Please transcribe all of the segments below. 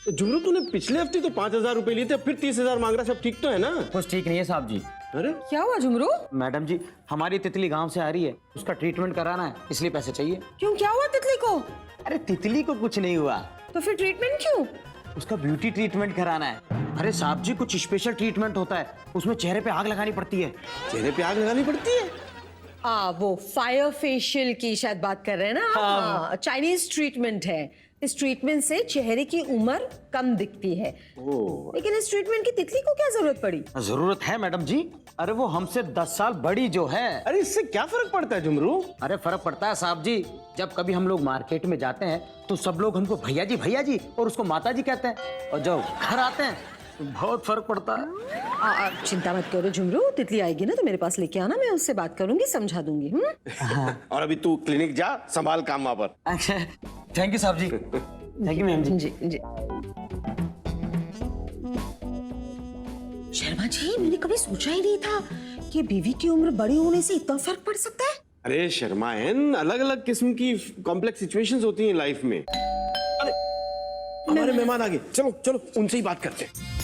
तो झुमरू तूने पिछले हफ्ते तो 5,000 रुपए लिए थे, फिर 30,000 मांग रहा, सब ठीक तो है ना? कुछ ठीक नहीं है साहब जी। अरे क्या हुआ झुमरू? मैडम जी, हमारी तितली गांव से आ रही है, उसका ट्रीटमेंट कराना है, इसलिए पैसे चाहिए। क्यों, क्या हुआ तितली को? अरे तितली को कुछ नहीं हुआ, तो फिर ट्रीटमेंट क्यों? उसका ब्यूटी ट्रीटमेंट कराना है। अरे साहब जी, कुछ स्पेशल ट्रीटमेंट होता है, उसमें चेहरे पे आग लगानी पड़ती है। चेहरे पे आग लगानी पड़ती है? वो फायर फेशियल की शायद बात कर रहे हैं ना? हाँ, चाइनीज ट्रीटमेंट है। इस ट्रीटमेंट से चेहरे की उम्र कम दिखती है। लेकिन इस ट्रीटमेंट की तितली को क्या जरूरत पड़ी? जरूरत है मैडम जी, अरे वो हमसे 10 साल बड़ी जो है। अरे इससे क्या फर्क पड़ता है झुमरू? अरे फर्क पड़ता है साहब जी, जब कभी हम लोग मार्केट में जाते हैं तो सब लोग हमको भैया जी और उसको माता जी कहते हैं, और जब घर आते हैं तो बहुत फर्क पड़ता है। चिंता मत करो झुमरू, तितली आएगी ना तो मेरे पास लेके आना, मैं उससे बात करूंगी, समझा दूंगी। और अभी तू क्लिनिक जा, संभाल काम वहां पर। अच्छा, थैंक यू साहब जी। थैंक यू मैम जी। जी। शर्मा जी, मैंने कभी सोचा ही नहीं था कि बीवी की उम्र बड़ी होने से इतना फर्क पड़ सकता है। अरे शर्मायन, अलग अलग किस्म की कॉम्प्लेक्स सिचुएशंस होती हैं लाइफ में। अरे हमारे मेहमान आ गए, चलो चलो उनसे ही बात करते हैं।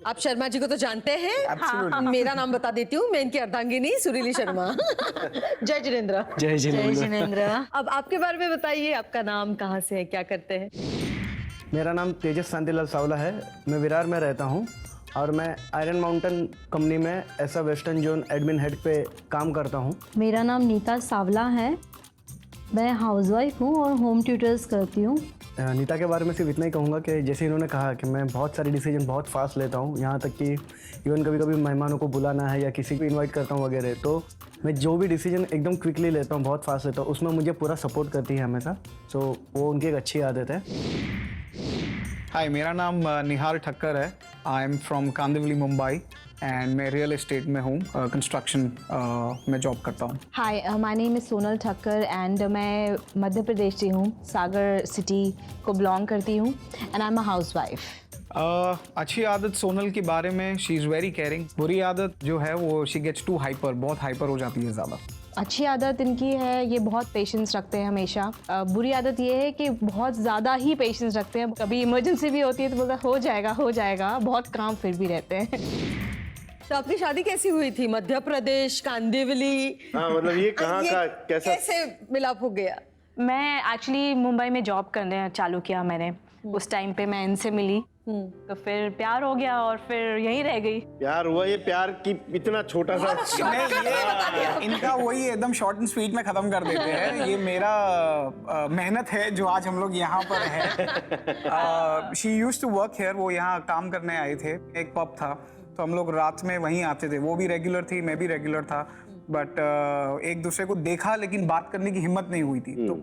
आप शर्मा जी को तो जानते हैं? हाँ, मेरा नाम बता देती हूँ, मैं इनकी अर्धांगिनी सुरीली शर्मा। जय जिनेंद्र। जय जिनेंद्र। अब आपके बारे में बताइए, आपका नाम, कहाँ से है, क्या करते हैं? मेरा नाम तेजस शांतिलाल सावला है, मैं विरार में रहता हूँ और मैं आयरन माउंटेन कंपनी में ऐसा वेस्टर्न जोन एडमिन हेड पे काम करता हूँ। मेरा नाम नीता सावला है, मैं हाउसवाइफ हूँ और होम ट्यूटर्स करती हूँ। नीता के बारे में सिर्फ इतना ही कहूँगा कि जैसे इन्होंने कहा कि मैं बहुत सारी डिसीजन बहुत फास्ट लेता हूँ, यहाँ तक कि इवन कभी कभी मेहमानों को बुलाना है या किसी को इनवाइट करता हूँ वगैरह, तो मैं जो भी डिसीजन एकदम क्विकली लेता हूँ, बहुत फास्ट लेता हूँ, उसमें मुझे पूरा सपोर्ट करती है हमेशा। सो वो उनकी एक अच्छी आदत है। हाय, मेरा नाम निहाल ठक्कर है। I am from Kandivali Mumbai and मैं रियल एस्टेट में हूँ, कंस्ट्रक्शन में जॉब करता हूँ। Hi, my name is Sonal Thakkar and मैं मध्य प्रदेश से हूँ, सागर सिटी को बिलोंग करती हूँ and I am a housewife. अच्छी आदत सोनल के बारे में, शी इज़ वेरी केयरिंग। बुरी आदत जो है वो शी गेट्स टू हाइपर, बहुत हाइपर हो जाती है ज़्यादा। अच्छी आदत इनकी है, ये बहुत पेशेंस रखते हैं हमेशा। बुरी आदत ये है कि बहुत ज़्यादा ही पेशेंस रखते हैं, कभी इमरजेंसी भी होती है तो बोलता हो जाएगा, बहुत काम फिर भी रहते हैं। तो आपकी शादी कैसी हुई थी? मध्य प्रदेश, कांदिवली? हाँ, मतलब ये कहाँ का कैसे मिलाप हो गया? मैं एक्चुअली मुंबई में जॉब करने चालू किया मैंने, उस टाइम पे मैं इनसे मिली, तो फिर प्यार हो गया और फिर यहीं रह गई। प्यार हुआ? ये प्यार की इतना छोटा सा इनका वही एकदम शॉर्ट एंड स्वीट में ख़त्म कर देते हैं। ये मेरा मेहनत है जो आज हम लोग यहाँ पर है। She used to work here, वो यहाँ काम करने आए थे, एक पब था तो हम लोग रात में वहीं आते थे। वो भी रेगुलर थी, मैं भी रेगुलर था, बट एक दूसरे को देखा लेकिन बात करने की हिम्मत नहीं हुई थी। तो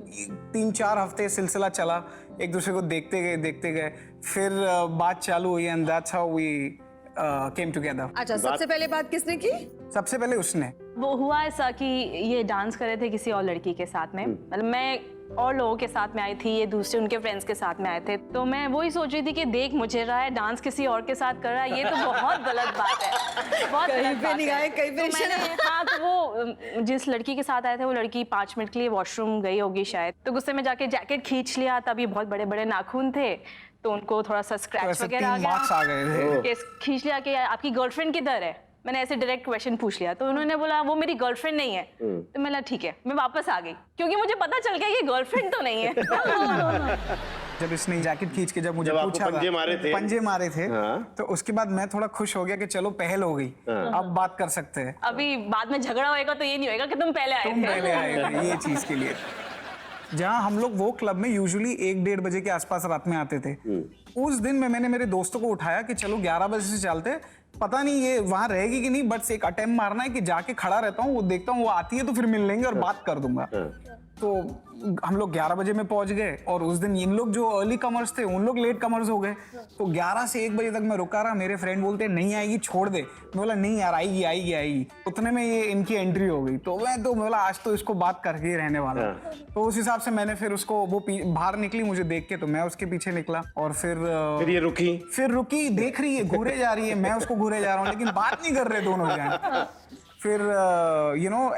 3-4 हफ्ते सिलसिला चला, एक दूसरे को देखते गए, फिर बात चालू हुई and that's how we came together. अच्छा, सबसे पहले बात किसने की? सबसे पहले उसने। वो हुआ ऐसा कि ये डांस कर रहे थे किसी और लड़की के साथ में, मतलब मैं और लोगों के साथ में आई थी, ये दूसरे उनके फ्रेंड्स के साथ में आए थे, तो मैं वही सोच रही थी कि देख मुझे रहा है, डांस किसी और के साथ कर रहा है, ये तो बहुत गलत बात है, बहुत कहीं पे निगाहें, कहीं पे इशारे। हाँ, तो वो जिस लड़की के साथ आए थे वो लड़की 5 मिनट के लिए वॉशरूम गई होगी शायद, तो गुस्से में जाके जैकेट खींच लिया, तभी बहुत बड़े बड़े नाखून थे तो उनको थोड़ा सा स्क्रैच वगैरह आ गया। खींच लिया कि आपकी गर्लफ्रेंड किधर है, मैंने ऐसे डायरेक्ट क्वेश्चन पूछ लिया, तो उन्होंने बोला वो मेरी गर्लफ्रेंड नहीं है। तो मैंने ठीक है, मैं वापस आ गई क्योंकि मुझे पता चल गया कि गर्लफ्रेंड तो नहीं है। जब इसने जैकेट खींच के जब मुझे पूछा, पंजे मारे थे, तो उसके बाद मैं थोड़ा खुश हो गया कि चलो पहल हो गई, अब बात कर सकते हैं। अभी बाद में झगड़ा होएगा तो ये नहीं होएगा कि तुम पहले आए थे। ये चीज के लिए जहाँ हम लोग वो क्लब में यूजुअली 1-1:30 बजे के आसपास रात में आते थे, उस दिन में मैंने मेरे दोस्तों को उठाया कि चलो 11 बजे से चलते, पता नहीं ये वहां रहेगी कि नहीं, बट एक अटेम्प्ट मारना है कि जाके खड़ा रहता हूँ, वो देखता हूँ, वो आती है तो फिर मिल लेंगे और बात कर दूंगा। तो हम लोग 11 बजे में पहुंच गए और उस दिन इन लोग जो अर्ली कमर्स थे उन लोग लेट कमर्स हो गए। तो 11 से 1 बजे तक मैं रुका रहा। मेरे फ्रेंड बोलते नहीं आएगी छोड़ दे। मैं बोला नहीं यार आएगी आएगी आएगी। उतने में ये इनकी एंट्री हो गई। तो मैं बोला आज तो इसको बात करके ही रहने वाला। तो उस हिसाब से मैंने फिर उसको वो बाहर निकली मुझे देख के, तो मैं उसके पीछे निकला और फिर ये रुकी। फिर रुकी, देख रही है, घूरे जा रही है, मैं उसको घूरे जा रहा हूँ, लेकिन बात नहीं कर रहे दोनों जन। फिर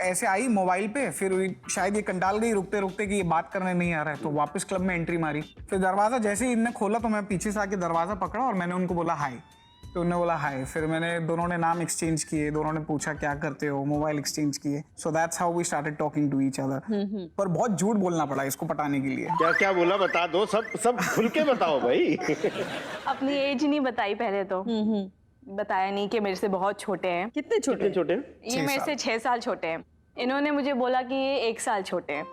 ऐसे आई मोबाइल पे, फिर शायद ये कंटाल गई रुकते रुकते कि ये बात करने नहीं आ रहा है, तो वापस क्लब में एंट्री मारी। फिर दरवाजा जैसे ही इनने खोला तो मैं पीछे से आके दरवाजा पकड़ा और मैंने उनको बोला हाय। तो उन्होंने बोला हाय। फिर दोनों ने नाम एक्सचेंज किए, दोनों ने पूछा क्या करते हो, मोबाइल एक्सचेंज किए। So that's how we started talking to each other. पर बहुत झूठ बोलना पड़ा इसको पटाने के लिए। क्या क्या बोला बता दो, सब खुल के बताओ भाई। अपनी एज नहीं बताई पहले तो। बताया नहीं कि मेरे से बहुत छोटे हैं। कितने छोटे? छोटे ये मेरे से 6 साल छोटे हैं। इन्होंने मुझे बोला कि ये 1 साल छोटे हैं।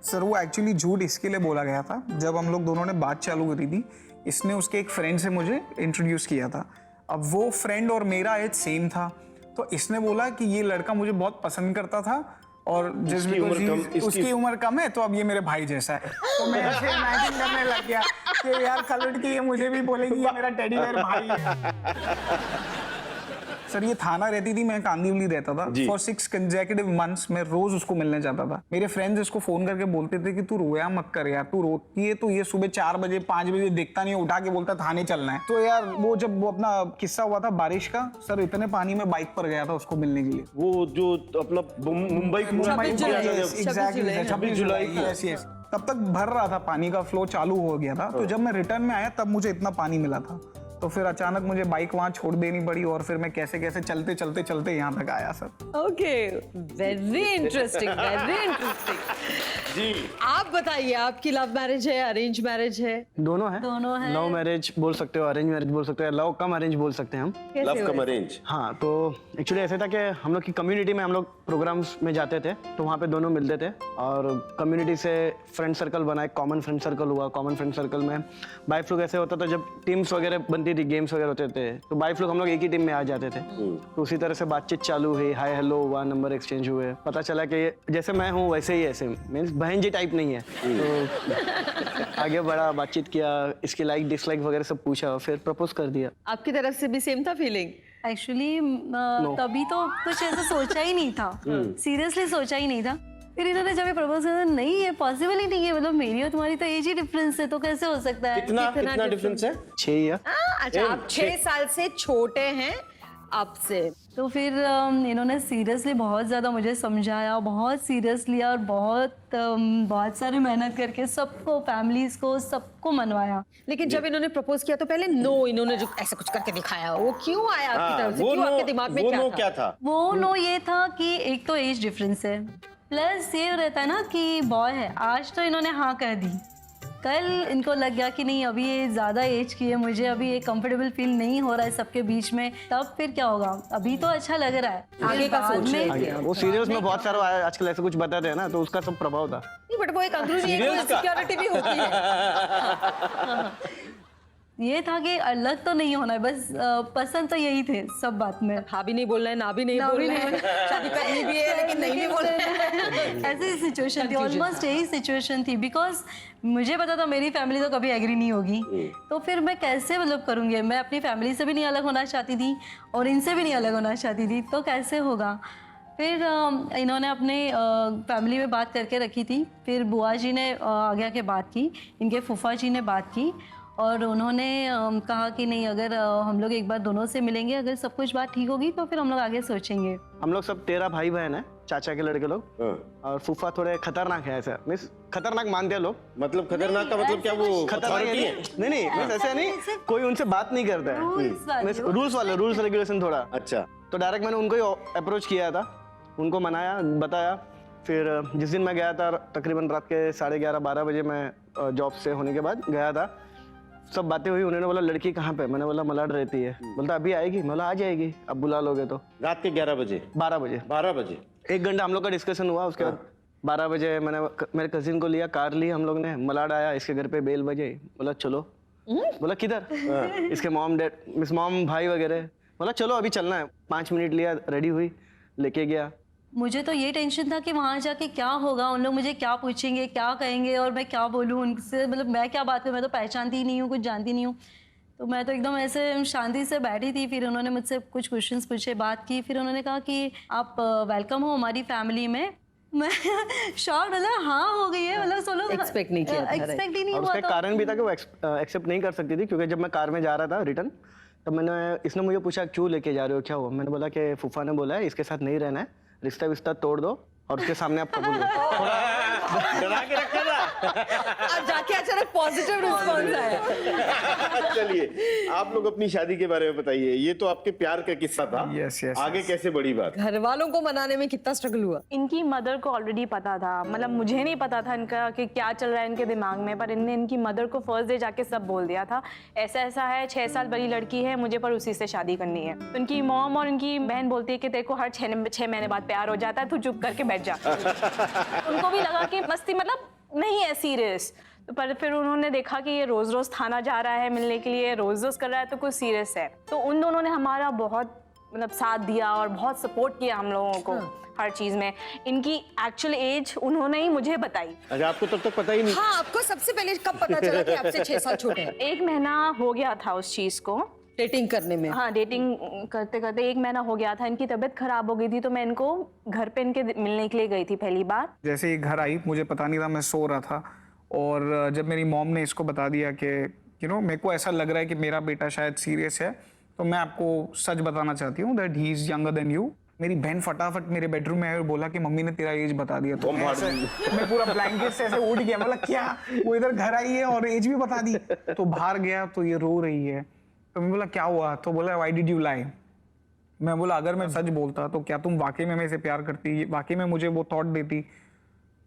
सर वो एक्चुअली झूठ इसके लिए बोला गया था, जब हम लोग दोनों ने बात चालू करी थी इसने उसके एक फ्रेंड से मुझे इंट्रोड्यूस किया था। अब वो फ्रेंड और मेरा एज सेम था, तो इसने बोला कि ये लड़का मुझे बहुत पसंद करता था और उसकी उम्र कम है तो अब ये मेरे भाई जैसा है। तो मैं ऐसे इमेजिन करने लग गया कि यार कल उठ के ये मुझे भी बोलेगी ये मेरा टेडी बेयर भाई है। सर ये थाना रहती थी, मैं कांदिवली रहता था। फॉर 6 कंसेक्यूटिव मंथ्स मैं रोज उसको मिलने जाता था। मेरे फ्रेंड्स इसको फोन करके बोलते थे कि तू रोया मत कर यार, तू रोती है तो ये सुबह 4 बजे 5 बजे देखता नहीं, उठा के बोलता थाने चलना है। तो यार वो जब वो अपना किस्सा हुआ था बारिश का, सर इतने पानी में बाइक पर गया था उसको मिलने के लिए। वो जो अपना मुंबई 26 जुलाई तब तक भर रहा था, पानी का फ्लो चालू हो गया था। तो जब मैं रिटर्न में आया तब मुझे इतना पानी मिला था। तो फिर अचानक मुझे बाइक वहां छोड़ देनी पड़ी और फिर मैं कैसे कैसे चलते चलते चलते यहाँ तक आया sir. Okay, very interesting, very interesting. जी आप बताइए, आपकी लव मैरिज है, अरेंज मैरिज है? दोनों है। दोनों है। लव मैरिज बोल सकते हो, अरेंज मैरिज बोल सकते हो, लव कम अरेंज बोल सकते हैं हम। लव कम अरेंज। हाँ, तो एक्चुअली ऐसे था कि हम लोग की कम्युनिटी में हम लोग प्रोग्राम्स में जाते थे, तो वहाँ पे दोनों मिलते थे और कम्युनिटी से फ्रेंड सर्कल बना, एक कॉमन फ्रेंड सर्कल हुआ। कॉमन फ्रेंड सर्कल में बाई फ्लूक ऐसे होता था, जब टीम्स वगैरह बनती थी, गेम्स वगैरह होते थे, तो बाई फ्लूक हम लोग एक ही टीम में आ जाते थे। तो उसी तरह से बातचीत चालू हुई, हाय हेलो हुआ, नंबर एक्सचेंज हुए। पता चला कि जैसे मैं हूँ वैसे ही ऐसे मीन्स बहन जी टाइप नहीं है। तो आगे बढ़ा, बातचीत किया, इसकी लाइक डिसलाइक वगैरह सब पूछा, फिर प्रपोज कर दिया। आपकी तरफ से भी सेम था फीलिंग? एक्चुअली तभी तो कुछ ऐसा सोचा ही नहीं था, सीरियसली सोचा ही नहीं था। फिर इन्होंने जब प्रपोज किया, नहीं ये पॉसिबल ही नहीं है, मतलब मेरी और तुम्हारी तो एज ही डिफरेंस है, तो कैसे हो सकता है? कितना डिफरेंस है? 6 ईयर। अच्छा, आप 6 साल से छोटे हैं आपसे। तो फिर इन्होंने सीरियसली बहुत ज़्यादा मुझे समझाया, बहुत सीरियस लिया और बहुत सारी मेहनत करके सबको, फैमिलीज को, सबको मनवाया। लेकिन जब इन्होंने प्रपोज किया तो पहले नो इन्होंने जो ऐसा कुछ करके दिखाया, वो क्यों आया आपकी तरफ से? क्यों आपके दिमाग में क्या था? वो नो ये था कि एक तो एज डिफरेंस है, प्लस ये रहता है ना कि बॉय है। आज तो इन्होंने हाँ कह दी, कल इनको लग गया कि नहीं अभी ये ज़्यादा एज की है, मुझे अभी ये कंफर्टेबल फील नहीं हो रहा है सबके बीच में, तब फिर क्या होगा? अभी तो अच्छा लग रहा है, आगे का सोच में रहे वो सीरियस में बहुत सारा आजकल ऐसे कुछ बताते हैं ना, तो उसका सब प्रभाव था। नहीं, बट वो एक अंदरूनी सिक्योरिटी भी होती है। ये था कि अलग तो नहीं होना है, बस पसंद तो यही थे सब बात में। हाँ भी नहीं बोलना है, ना भी नहीं बोलना है, शादी करनी भी है लेकिन नहीं भी बोलना है। ऐसी सिचुएशन थी, ऑलमोस्ट यही सिचुएशन थी। बिकॉज मुझे पता था मेरी फैमिली तो कभी एग्री नहीं होगी, तो फिर मैं कैसे मतलब करूँगी? मैं अपनी फैमिली से भी नहीं अलग होना चाहती थी और इनसे भी नहीं अलग होना चाहती थी, तो कैसे होगा? फिर इन्होंने अपने फैमिली में बात करके रखी थी। फिर बुआ जी ने आगे आके बात की, इनके फूफा जी ने बात की और उन्होंने कहा कि नहीं, अगर हम लोग एक बार दोनों से मिलेंगे, अगर सब कुछ बात ठीक होगी तो फिर हम लोग आगे सोचेंगे। हम लोग सब 13 भाई बहन है, चाचा के लड़के लोग, और फूफा थोड़े खतरनाक है। ऐसा मीन्स खतरनाक मानते हैं लोग। मतलब खतरनाक का मतलब क्या? वो खतरनाक है? नहीं मीन्स ऐसे नहीं, कोई उनसे बात नहीं करता है, रूल्स वाले, रूल्स रेगुलेशन थोड़ा। अच्छा, तो डायरेक्ट मैंने उनको ही अप्रोच किया था, उनको मनाया, बताया। फिर जिस दिन मैं गया था, तकरीबन रात के 11:30-12 बजे मैं जॉब से होने के बाद गया था, सब बातें हुई। उन्होंने बोला लड़की कहाँ पे? मैंने बोला मलाड रहती है। बोलता अभी आएगी? मैं बोला आ जाएगी, अब बुला लोगे तो। रात के 11 बजे? 12 बजे। 12 बजे 1 घंटा हम लोग का डिस्कशन हुआ। उसके बाद 12 बजे मैंने मेरे कजिन को लिया, कार ली हम लोग ने, मलाड आया, इसके घर पे बेल बजे। बोला चलो। बोला किधर? इसके मॉम डैड, मिस मॉम, भाई वगैरह। बोला चलो अभी चलना है। 5 मिनट लिया, रेडी हुई, लेके गया। मुझे तो ये टेंशन था कि वहाँ जाके क्या होगा, उन लोग मुझे क्या पूछेंगे, क्या कहेंगे और मैं क्या बोलूँ उनसे, मतलब मैं क्या बात करूँ, मैं तो पहचानती ही नहीं हूँ, कुछ जानती नहीं हूँ। तो मैं तो एकदम ऐसे शांति से बैठी थी। फिर उन्होंने मुझसे कुछ क्वेश्चंस पूछे, बात की, फिर उन्होंने कहा कि आप वेलकम हो हमारी फैमिली में। मैं शॉक, मतलब हाँ हो गई है, मतलब सब लोग Expect नहीं किया था, एक्सपेक्ट ही नहीं और हुआ उसका एक था। कारण भी था कि वो एक्सेप्ट नहीं कर सकती थी, क्योंकि जब मैं कार में जा रहा था रिटर्न, तब इसने मुझे पूछा क्यों लेके जा रहे हो, क्या हुआ। मैंने बोला कि फूफा ने बोला है इसके साथ नहीं रहना है, रिश्ता विश्ता तोड़ दो और उसके सामने आप कबूल करो। डरा के रखा था। अब जाके अचानक पॉजिटिव रिस्पॉन्स आया। चलिए आप लोग अपनी शादी के बारे में बताइए। ये तो आपके प्यार का किस्सा था। Yes, yes, आगे कैसे बढ़ी बात? घर वालों को मनाने में कितना स्ट्रगल हुआ? इनकी मदर को ऑलरेडी पता था, मतलब मुझे नहीं पता था इनका कि क्या चल रहा है इनके दिमाग में, पर इनने इनकी मदर को फर्स्ट डे जाके सब बोल दिया था, ऐसा ऐसा है, 6 साल बड़ी लड़की है, मुझे पर उसी से शादी करनी है। तो इनकी मॉम और इनकी बहन बोलती है कि तेरे को हर 6 महीने बाद प्यार हो जाता है, तू चुप करके बैठ जा। उनको भी लगा कि मस्ती, मतलब नहीं है सीरियस। तो पर फिर उन्होंने देखा कि ये रोज रोज थाना जा रहा है मिलने के लिए, रोज रोज कर रहा है, तो कुछ सीरियस है। तो उन दोनों ने हमारा बहुत मतलब साथ दिया और बहुत सपोर्ट किया हम लोगों को हर चीज में। इनकी एक्चुअल एज उन्होंने ही मुझे बताई। अच्छा, आपको तब तक पता ही नहीं? हाँ, आपको सबसे पहले कब पता चला कि आपसे 6 साल छोटे हैं? 1 महीना हो गया था उस चीज को, डेटिंग करने में। हाँ डेटिंग करते करते 1 महीना हो गया था। इनकी तबीयत खराब हो गई थी, तो मैं इनको घर पे इनके मिलने के लिए गई थी पहली बार। जैसे ही घर आई, मुझे पता नहीं था, मैं सो रहा था, और जब मेरी मॉम ने इसको बता दिया कि मेरे को ऐसा लग रहा है कि मेरा बेटा शायद सीरियस है, तो मैं आपको सच बताना चाहती हूँ that he is younger than you. मेरी बहन फटाफट मेरे बेडरूम में आई और बोला कि मम्मी ने तेरा एज बता दिया। तो मैं पूरा ब्लैंकेट से ऐसे उठ गया, बोला क्या, वो इधर घर आई है और एज भी बता दी। तो बाहर गया तो ये रो रही है, तो मैं बोला क्या हुआ, तो बोला व्हाई डिड यू लाई। मैं बोला अगर मैं सच बोलता तो क्या तुम वाकई में मेरे से प्यार करती, वाकई में मुझे वो थॉट देती।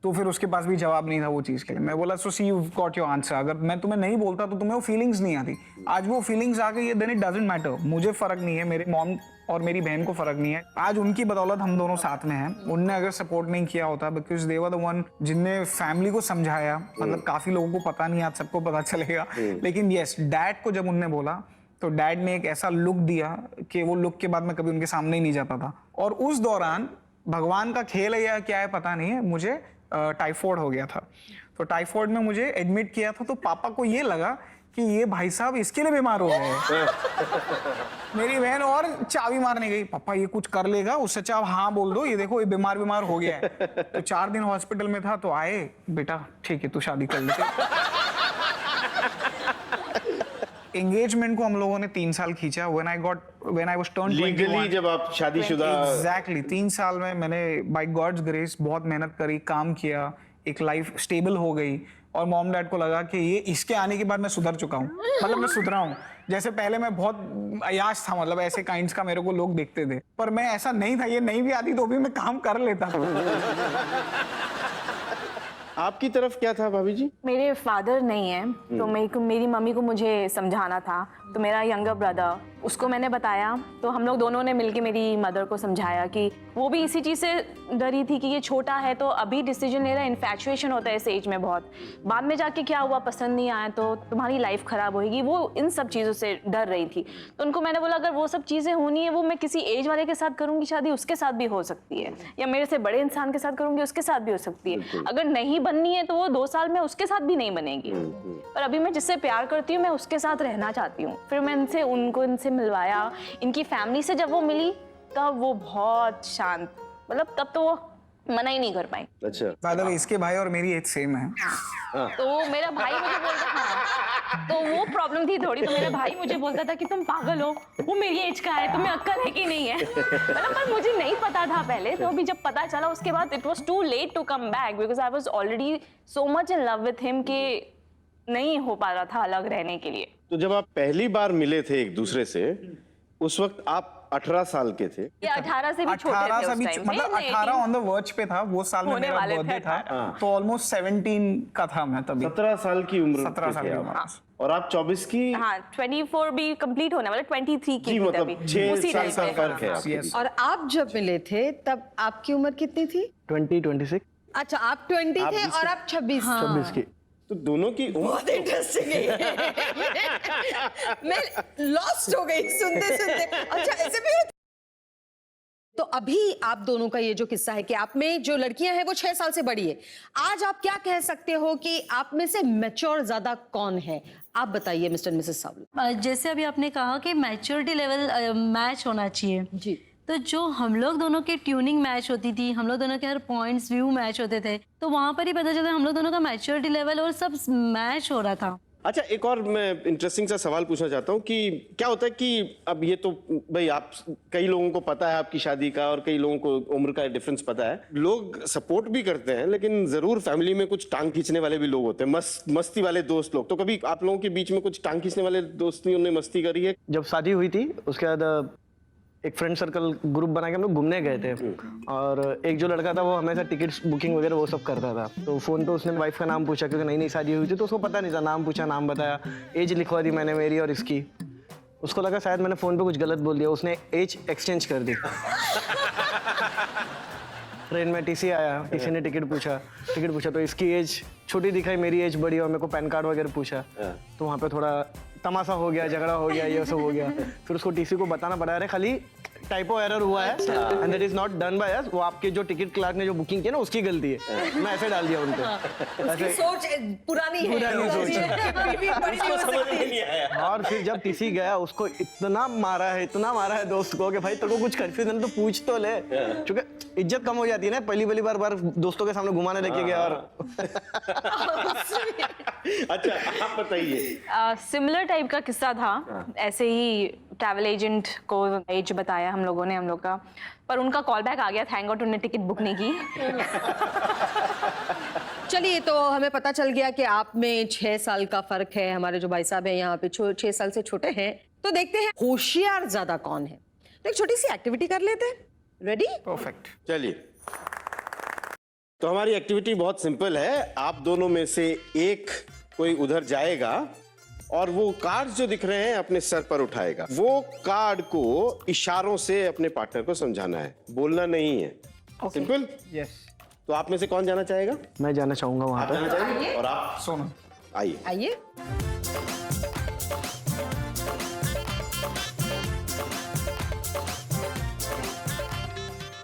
तो फिर उसके पास भी जवाब नहीं था वो चीज़ के लिए। मैं बोला सो सी यू गॉट योर आंसर, अगर मैं तुम्हें नहीं बोलता तो तुम्हें वो फीलिंग्स नहीं आती। आज वो फीलिंग्स आ गई है, देन इट डजंट मैटर। मुझे फर्क नहीं है, मेरे मॉम और मेरी बहन को फर्क नहीं है। आज उनकी बदौलत हम दोनों साथ में हैं। उनने अगर सपोर्ट नहीं किया होता, because they were the one जिनने फैमिली को समझाया, मतलब काफी लोगों को पता नहीं, आज सबको पता चलेगा, लेकिन यस डैड को जब उनने बोला तो डैड ने एक ऐसा लुक दिया कि वो लुक के बाद मैं कभी उनके सामने ही नहीं जाता था। और उस दौरान भगवान का खेल है या क्या है पता नहीं है, मुझे टाइफाइड हो गया था। तो टाइफाइड में मुझे एडमिट किया था, तो पापा को ये लगा कि ये भाई साहब इसके लिए बीमार हो गए हैं। मेरी बहन और चाबी मारने गई, पापा ये कुछ कर लेगा, उससे अच्छा हाँ बोल दो, ये देखो ये बीमार हो गया है। तो 4 दिन हॉस्पिटल में था, तो आए बेटा ठीक है तू शादी कर ले। एंगेजमेंट को हम लोगों ने 3 साल खींचा। when I was turned 21, legally जब आप शादीशुदा। एग्जैक्टली 3 साल में मैंने बाय गॉड्स ग्रेस बहुत मेहनत करी, काम किया, एक लाइफ स्टेबल हो गई। और मॉम डैड को लगा कि ये इसके आने के बाद मैं सुधर चुका हूँ, मतलब मैं सुधरा हूँ। जैसे पहले मैं बहुत अयाश था, मतलब ऐसे काइंड्स का मेरे को लोग देखते थे, पर मैं ऐसा नहीं था। ये नहीं भी आती तो भी मैं काम कर लेता था। आपकी तरफ क्या था भाभी जी? मेरे फादर नहीं है, तो मेरी मम्मी को मुझे समझाना था। तो मेरा यंगर ब्रदर, उसको मैंने बताया, तो हम लोग दोनों ने मिलके मेरी मदर को समझाया कि वो भी इसी चीज़ से डरी थी कि ये छोटा है तो अभी डिसीजन ले रहा है, इन्फैचुएशन होता है इस एज में बहुत, बाद में जाके क्या हुआ पसंद नहीं आया तो तुम्हारी लाइफ खराब होगी। वो इन सब चीज़ों से डर रही थी। तो उनको मैंने बोला अगर वो सब चीज़ें होनी है, वो मैं किसी एज वाले के साथ करूँगी शादी, उसके साथ भी हो सकती है, या मेरे से बड़े इंसान के साथ करूँगी, उसके साथ भी हो सकती है। अगर नहीं बननी है तो वो 2 साल में उसके साथ भी नहीं बनेगी। पर अभी मैं जिससे प्यार करती हूँ, मैं उसके साथ रहना चाहती हूँ। फिर मैं इनसे मिलवाया। इनकी फैमिली से जब वो मिली तब वो बहुत शांत, मतलब तब तो वो मना ही नहीं कर पाई। अच्छा, बाय द वे इसके भाई और मेरी एज सेम है। तो मेरा भाई मुझे बोलता था, तो वो प्रॉब्लम थी थोड़ी। तो मेरा भाई मुझे बोलता था कि तुम पागल हो, वो मेरी एज का है, तुम्हें अक्ल है कि नहीं है। मतलब पर मुझे नहीं पता था पहले, तो अभी जब पता चला उसके बाद it was too late to come back, because I was already so much in love with him कि नहीं हो पा रहा था अलग रहने के लिए। तो जब आप पहली बार मिले थे एक दूसरे से, उस वक्त आप 18 साल के थे? ये 18 से भी छोटे थे 18 से उस भी, टाइम मतलब 18 ऑन द वर्ज पे था। वो साल में होने मेरा वाले थे बर्थडे था, तो ऑलमोस्ट 17 का था मैं तभी। 17 साल की उम्र 17 साल थे की आप। उम्र। और आप 24 की? हाँ 24 भी कंप्लीट होने वाला, 23 की जी, थी मतलब तभी। 6 उसी साल टाइम का पे। फर्क है आपके Yes. बीच। और आप जब मिले थे तब आपकी उम्र कितनी थी? 26 अच्छा, आप 20 आप थे और आप 26। 26 की। तो दोनों की उम्र बहुत इंटरेस्टिंग है। मैं लॉस्ट हो गई सुनते सुनते। अच्छा ऐसे भी तो अभी आप दोनों का ये जो किस्सा है कि आप में जो लड़कियां हैं वो 6 साल से बड़ी है, आज आप क्या कह सकते हो कि आप में से मैच्योर ज्यादा कौन है? आप बताइए मिस्टर मिसेस सावला। जैसे अभी आपने कहा कि मैच्योरिटी लेवल मैच होना चाहिए जी। तो जो हम लोग दोनों की ट्यूनिंग मैच होती थी, हम लोग दोनों के हर पॉइंट्स व्यू मैच होते थे, तो वहां पर ही पता चलता हम लोग दोनों का मैच्योरिटी लेवल और सब मैच हो रहा था। अच्छा, एक और मैं इंटरेस्टिंग सा सवाल पूछना चाहता हूँ कि क्या होता है कि अब ये तो भाई आप कई लोगों को पता है आपकी शादी का और कई लोगों को उम्र का डिफरेंस पता है, लोग सपोर्ट भी करते हैं, लेकिन जरूर फैमिली में कुछ टांग खींचने वाले भी लोग होते हैं, मस्ती वाले दोस्त लोग। तो कभी आप लोगों के बीच में कुछ टांग खींचने वाले दोस्तियों ने मस्ती करी है? जब शादी हुई थी उसके बाद एक फ्रेंड सर्कल ग्रुप बना के हम लोग घूमने गए थे, और एक जो लड़का था वो हमेशा टिकट्स बुकिंग वगैरह वो सब करता था। तो फ़ोन पे उसने वाइफ का नाम पूछा क्योंकि नई नई शादी हुई थी, तो उसको पता नहीं था, नाम पूछा, नाम बताया, एज लिखवा दी मैंने मेरी और इसकी। उसको लगा शायद मैंने फ़ोन पे कुछ गलत बोल दिया, उसने एज एक्सचेंज कर दी। ट्रेन में टीसी आया, टीसी ने टिकट पूछा तो इसकी एज छोटी दिखाई, मेरी एज बड़ी, और मेरे को पैन कार्ड वगैरह पूछा। तो वहाँ पे थोड़ा तमाशा हो गया, झगड़ा हो गया, ये सब हो गया। फिर उसको टीसी को बताना पड़ा, अरे खाली टाइपो एरर हुआ है and that is not done by us, वो आपके जो टिकट क्लर्क ने जो बुकिंग किया ना उसकी गलती है। मैं ऐसे डाल दिया उनको। उसकी सोच पुरानी है, पुरानी सोच है। फिर भी बड़ी नहीं हो सकती। और फिर जब टीसी गया उसको इतना मारा है दोस्त को कि भाई तेरे को कुछ कंफ्यूजन तो पूछ तो ले, क्योंकि इज्जत कम हो जाती है ना, पहली बार दोस्तों के सामने घुमाने लेके गया। और अच्छा, आप बताइए। सिमिलर टाइप का किस्सा था, ऐसे ही ट्रैवल एजेंट को एज बताया हम लोगों ने, हम लोग का, पर उनका कॉल बैक आ गया, थैंक गॉड उन्होंने टिकट बुक नहीं की। चलिए, तो हमें पता चल गया कि आप में 6 साल का फर्क है, हमारे जो भाई साहब हैं यहाँ पे 6 साल से छोटे हैं। तो देखते हैं होशियार ज्यादा कौन है। तो एक छोटी सी एक्टिविटी कर लेते हैं। रेडी? परफेक्ट। चलिए, तो हमारी एक्टिविटी बहुत सिंपल है। आप दोनों में से एक कोई उधर जाएगा और वो कार्ड जो दिख रहे हैं अपने सर पर उठाएगा। वो कार्ड को इशारों से अपने पार्टनर को समझाना है, बोलना नहीं है। सिंपल? यस। तो आप में से कौन जाना चाहेगा? मैं जाना चाहूंगा वहां आप जाना पे। चाहेंगे? और आप? सोनू। आइए। आइए।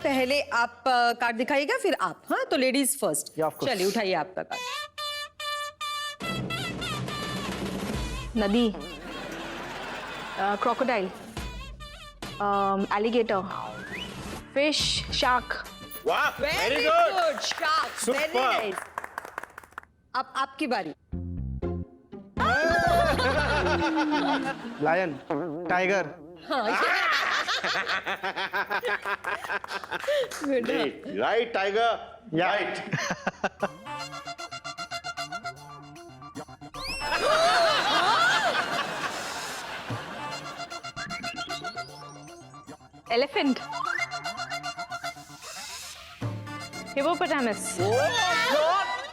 पहले आप कार्ड दिखाइएगा, फिर आप। हाँ, तो ladies first. Yeah, of course. चलिए, उठाइए आपका कार्ड। नदी, क्रोकोडाइल, एलिगेटर, फिश, शार्क। वाह, very good. Shark, very Superb. Nice. अब आपकी बारी। Lion, tiger, right tiger, Yeah. Right. Elephant, hippopotamus.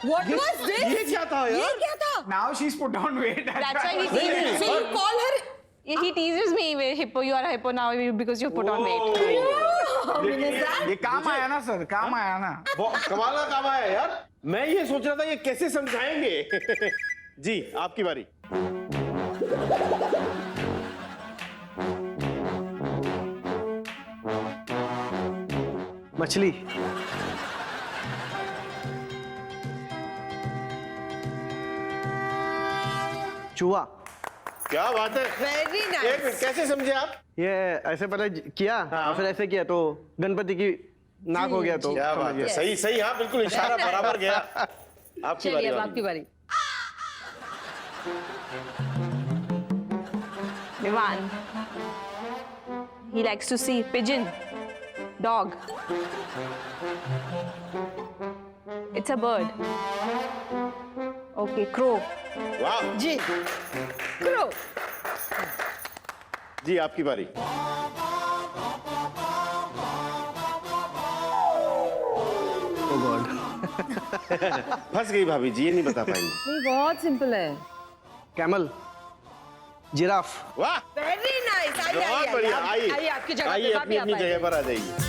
What was this? ये क्या था ये यार? क्या था? Now she's put on weight. That's why he teases So you me. call her? He teases me with hippo. You are a hippo now because you put on weight. ये काम आया ना सर, काम आया ना। बहुत कमाल का काम आया यार। मैं ये सोच रहा था ये कैसे समझाएंगे। जी, आपकी बारी। मछली, चूहा। क्या बात है। Very एक nice. मिनट, कैसे समझे आप? ये ऐसे पहले किया, फिर ऐसे किया तो गणपति की नाक हो गया तो क्या समझ बात है। गया। सही सही, हाँ बिल्कुल, इशारा बराबर गया। आपकी चलिए, बारी। अब वाली। आपकी बारी। Divan. He likes to see pigeon, dog. It's a bird. Okay, crow. वाह जी, करो। जी, आपकी बारी। Oh God. फंस गई भाभी जी, ये नहीं बता पाएंगे। नहीं, बहुत सिंपल है। कैमल, जिराफ, वाह, वेरी नाइस। आइए, बहुत आइए, बढ़िया। आइए, आइए, आपकी जगह आइए, पे अपनी अपनी आप आइए। जगह पर आ जाइए।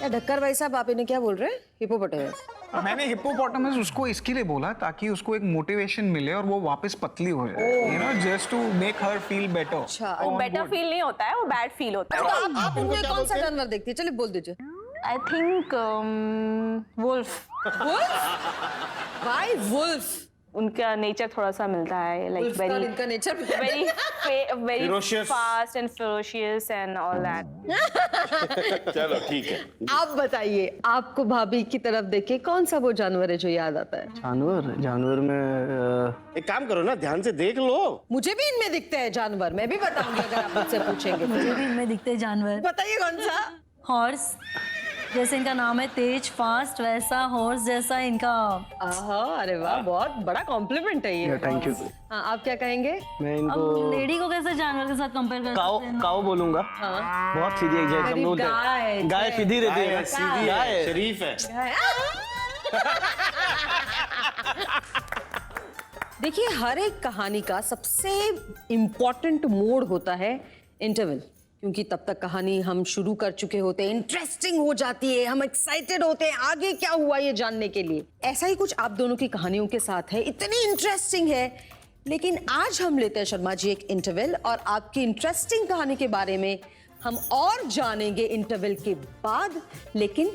या ढक्कर भाई साहब आप इन्हें क्या बोल रहे हैं? हिपोपोटामस। मैंने हिप्पोपोटामस उसको इसके लिए बोला ताकि उसको एक मोटिवेशन मिले और वो वापस पतली हो जाए, you know, just to make her feel better. अच्छा, वो बेटर फील नहीं होता है, वो बैड फील होता है। तो आप उनमें कौन सा जानवर देखती है? चलिए बोल दीजिए। I think wolf. Why wolf? उनका नेचर थोड़ा सा मिलता है, लाइक Wolf का वेरी इनका nature very very Ferocious. Fast and ferocious and all that. चलो ठीक है। आप बताइए, आपको भाभी की तरफ देखे कौन सा वो जानवर है जो याद आता है? जानवर में एक काम करो ना, ध्यान से देख लो। मुझे भी इनमें दिखते हैं जानवर, मैं भी बताऊंगी अगर आप मुझसे पूछेंगे तो। मुझे भी इनमें दिखते हैं जानवर। बताइए कौन सा? हॉर्स, जैसे इनका नाम है तेज फास्ट, वैसा हॉर्स जैसा इनका। आहा, अरे वाह, बहुत बड़ा कॉम्प्लीमेंट है ये। Thank you. हाँ, आप क्या कहेंगे? मैं अब इनको लेडी को कैसे जानवर के साथ कंपेयर कर सकते हैं? काऊ बोलूंगा। बहुत सीधी है, जैसे हम बोलते हैं गाय सीधी रहती है, सीधी है, शरीफ है। देखिए, हर एक कहानी का सबसे इम्पोर्टेंट मोड होता है इंटरवल, क्योंकि तब तक कहानी हम शुरू कर चुके होते हैं, इंटरेस्टिंग हो जाती है, हम एक्साइटेड होते हैं आगे क्या हुआ ये जानने के लिए। ऐसा ही कुछ आप दोनों की कहानियों के साथ है, इतनी इंटरेस्टिंग है। लेकिन आज हम लेते हैं शर्मा जी एक इंटरवल, और आपकी इंटरेस्टिंग कहानी के बारे में हम और जानेंगे इंटरवल के बाद। लेकिन